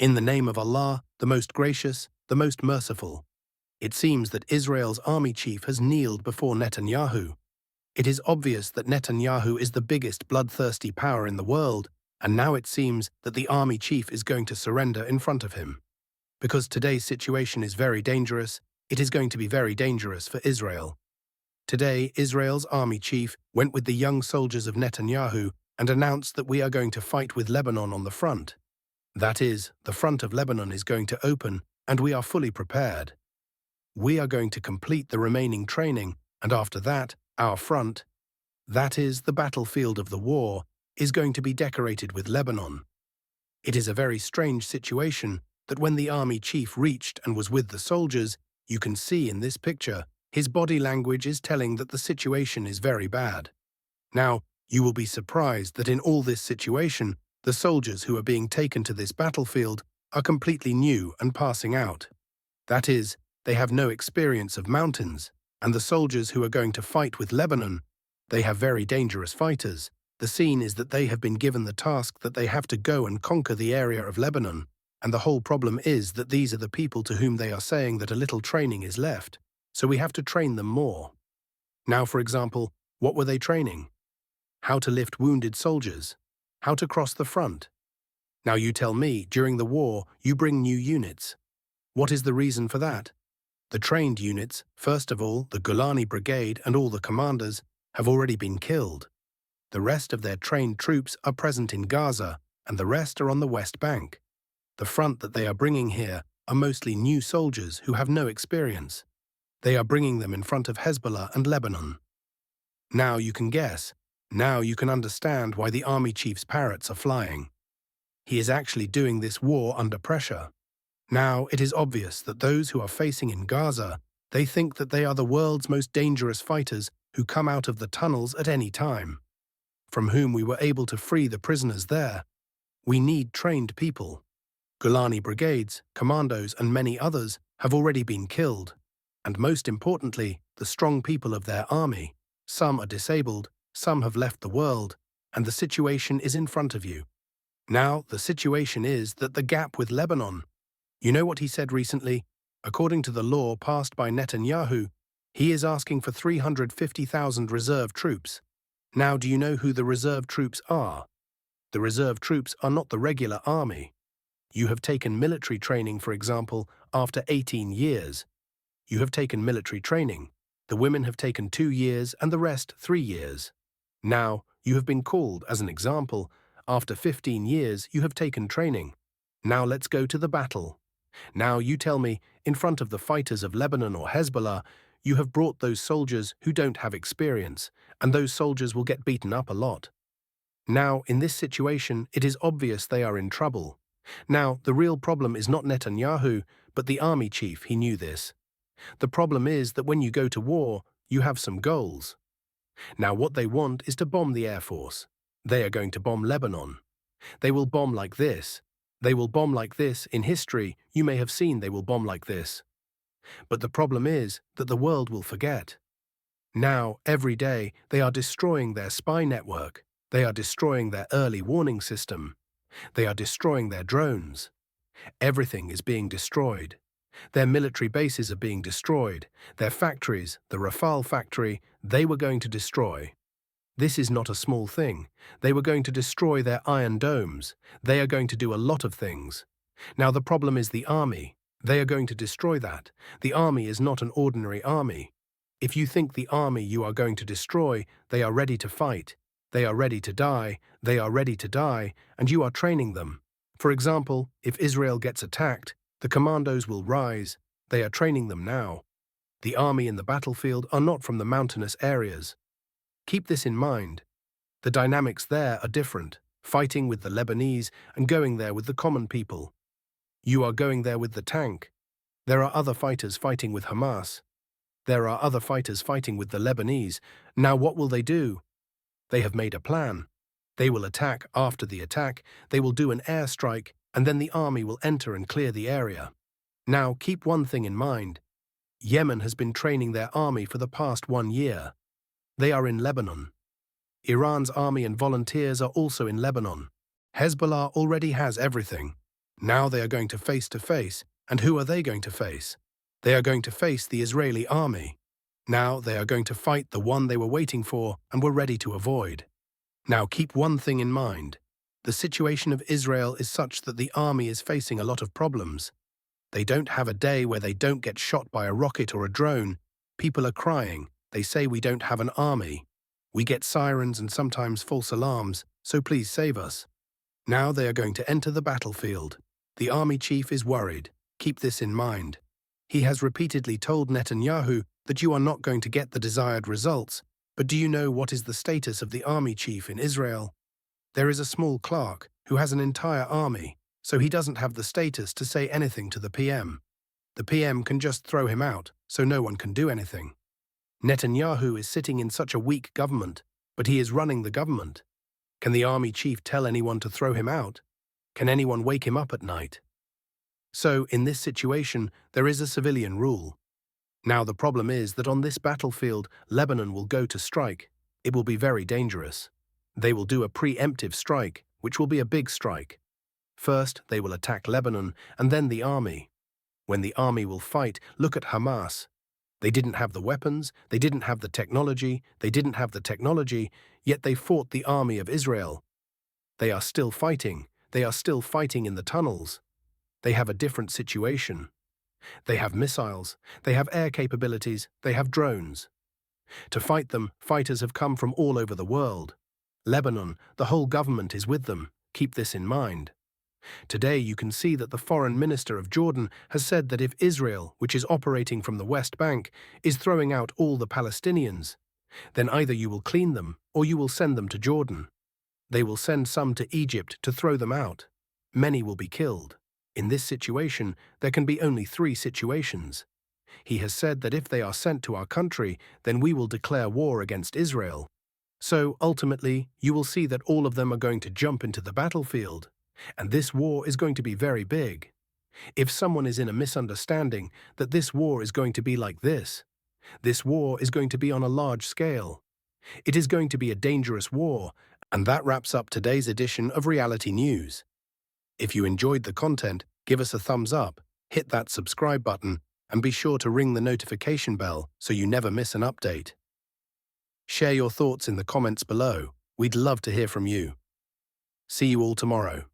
In the name of Allah, the most gracious, the most merciful. It seems that Israel's army chief has kneeled before Netanyahu. It is obvious that Netanyahu is the biggest bloodthirsty power in the world, and now it seems that the army chief is going to surrender in front of him. Because today's situation is very dangerous, it is going to be very dangerous for Israel. Today, Israel's army chief went with the young soldiers of Netanyahu and announced that we are going to fight with Lebanon on the front. That is, the front of Lebanon is going to open, and we are fully prepared. We are going to complete the remaining training, and after that, our front, that is, the battlefield of the war, is going to be decorated with Lebanon. It is a very strange situation that when the army chief reached and was with the soldiers, you can see in this picture, his body language is telling that the situation is very bad. Now, you will be surprised that in all this situation, the soldiers who are being taken to this battlefield are completely new and passing out. That is, they have no experience of mountains, and the soldiers who are going to fight with Lebanon, they have very dangerous fighters. The scene is that they have been given the task that they have to go and conquer the area of Lebanon, and the whole problem is that these are the people to whom they are saying that a little training is left, so we have to train them more. Now, for example, what were they training? How to lift wounded soldiers, how to cross the front. Now you tell me, during the war, you bring new units. What is the reason for that? The trained units, first of all, the Golani Brigade and all the commanders, have already been killed. The rest of their trained troops are present in Gaza, and the rest are on the West Bank. The front that they are bringing here are mostly new soldiers who have no experience. They are bringing them in front of Hezbollah and Lebanon. Now you can guess. Now you can understand why the army chief's parrots are flying. He is actually doing this war under pressure. Now it is obvious that those who are facing in Gaza, they think that they are the world's most dangerous fighters who come out of the tunnels at any time, from whom we were able to free the prisoners there. We need trained people. Golani brigades, commandos and many others have already been killed, and most importantly, the strong people of their army. Some are disabled, some have left the world, and the situation is in front of you. Now, the situation is that the gap with Lebanon. You know what he said recently? According to the law passed by Netanyahu, he is asking for 350,000 reserve troops. Now, do you know who the reserve troops are? The reserve troops are not the regular army. You have taken military training, for example, after 18 years. You have taken military training. The women have taken 2 years and the rest 3 years. Now, you have been called, as an example, after 15 years you have taken training. Now let's go to the battle. Now you tell me, in front of the fighters of Lebanon or Hezbollah, you have brought those soldiers who don't have experience, and those soldiers will get beaten up a lot. Now, in this situation, it is obvious they are in trouble. Now, the real problem is not Netanyahu, but the army chief. He knew this. The problem is that when you go to war, you have some goals. Now, what they want is to bomb the Air Force. They are going to bomb Lebanon. They will bomb like this. They will bomb like this. In history, you may have seen they will bomb like this. But the problem is that the world will forget. Now, every day, they are destroying their spy network. They are destroying their early warning system. They are destroying their drones. Everything is being destroyed. Their military bases are being destroyed. Their factories, the Rafale factory, they were going to destroy. This is not a small thing. They were going to destroy their iron domes. They are going to do a lot of things. Now the problem is the army. They are going to destroy that. The army is not an ordinary army. If you think the army you are going to destroy, they are ready to fight. They are ready to die. They are ready to die, and you are training them. For example, if Israel gets attacked, the commandos will rise. They are training them now. The army in the battlefield are not from the mountainous areas. Keep this in mind. The dynamics there are different, fighting with the Lebanese and going there with the common people. You are going there with the tank. There are other fighters fighting with Hamas. There are other fighters fighting with the Lebanese. Now what will they do? They have made a plan. They will attack. After the attack, they will do an airstrike, and then the army will enter and clear the area. Now keep one thing in mind. Yemen has been training their army for the past 1 year. They are in Lebanon. Iran's army and volunteers are also in Lebanon. Hezbollah already has everything. Now they are going to face, and who are they going to face? They are going to face the Israeli army. Now they are going to fight the one they were waiting for and were ready to avoid. Now keep one thing in mind. The situation of Israel is such that the army is facing a lot of problems. They don't have a day where they don't get shot by a rocket or a drone. People are crying. They say we don't have an army. We get sirens and sometimes false alarms, so please save us. Now they are going to enter the battlefield. The army chief is worried. Keep this in mind. He has repeatedly told Netanyahu that you are not going to get the desired results, but do you know what is the status of the army chief in Israel? There is a small clerk who has an entire army, so he doesn't have the status to say anything to the PM. The PM can just throw him out, so no one can do anything. Netanyahu is sitting in such a weak government, but he is running the government. Can the army chief tell anyone to throw him out? Can anyone wake him up at night? So, in this situation, there is a civilian rule. Now the problem is that on this battlefield, Lebanon will go to strike. It will be very dangerous. They will do a preemptive strike, which will be a big strike. First, they will attack Lebanon, and then the army. When the army will fight, look at Hamas. They didn't have the weapons, they didn't have the technology, yet they fought the army of Israel. They are still fighting in the tunnels. They have a different situation. They have missiles, they have air capabilities, they have drones. To fight them, fighters have come from all over the world. Lebanon, the whole government is with them. Keep this in mind. Today you can see that the foreign minister of Jordan has said that if Israel, which is operating from the West Bank, is throwing out all the Palestinians, then either you will clean them or you will send them to Jordan. They will send some to Egypt to throw them out. Many will be killed. In this situation, there can be only 3 situations. He has said that if they are sent to our country, then we will declare war against Israel. So, ultimately, you will see that all of them are going to jump into the battlefield. And this war is going to be very big. If someone is in a misunderstanding that this war is going to be like this war is going to be on a large scale. It is going to be a dangerous war, and that wraps up today's edition of Reality News. If you enjoyed the content, give us a thumbs up, hit that subscribe button, and be sure to ring the notification bell so you never miss an update. Share your thoughts in the comments below. We'd love to hear from you. See you all tomorrow.